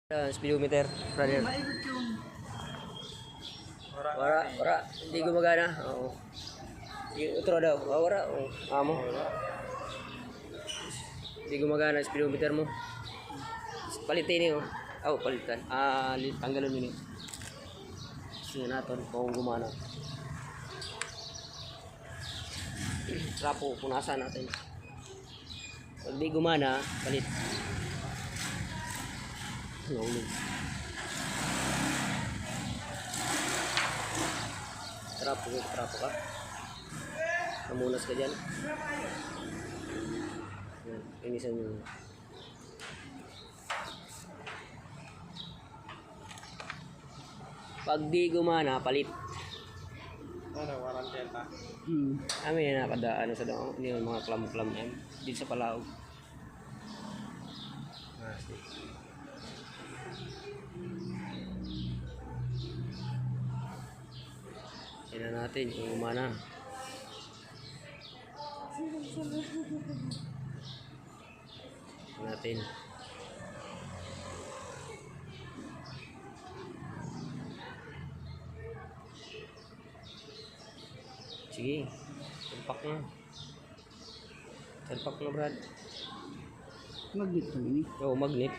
Speedometer, brother. Maikot yung Wala. Hindi gumagana. Oo. Sige, utro daw. Wala. Amo. Hindi gumagana ang speedometer mo. Palitin niyo. Palitan. Tanggalin mo niyo. Sige natin kung gumana. Trapo, punasan natin. Pag di gumana, palit. Nahulog. Trapo ka. Namunas ka dyan. Yan, inisan nyo. Pag di gumana, palit. warranty ta. Amin yan nakadaan sa doon. Hindi yung mga klam-klam yan. Dito sa Palaog. Tingnan natin kung gumana. Tingnan natin. Sige. Tumpak na. Tumpak na, Brad. Magnet to ini. Oo, magnet.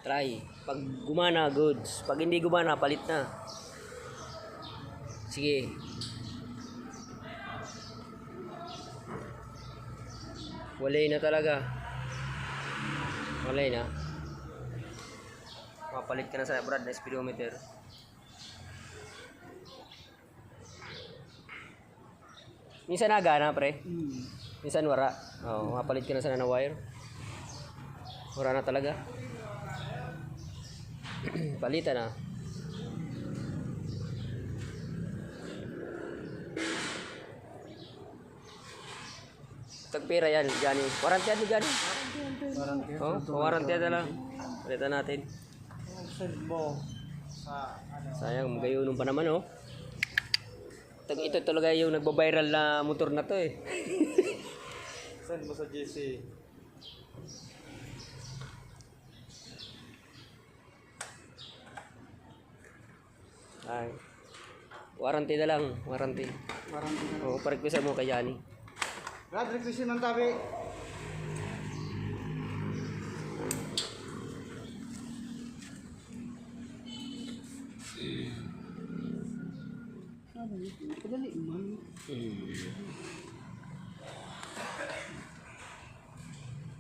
Try. Pag gumana, goods. Pag hindi gumana, palit na. Sige. Walay na talaga. Walay na. Mapalit ka na sa Brad na speedometer. Minsan nagana, pre. Minsan wala. Oo, mapalit ka na sa wire. Wala na talaga. Palitan na. Tagpira yan, Johnny. Warranty yan, Johnny. Warranty na lang. Palitan natin. Sayang, gayunon pa naman, oh. Ito talaga yung nagbabiral na motor na to, eh. Send mo sa GC. Ay. Warranty na lang, warranty. Warranty na. Oo, parekwisa mo kay Johnny. Brad, requisition ng tabi. Padali.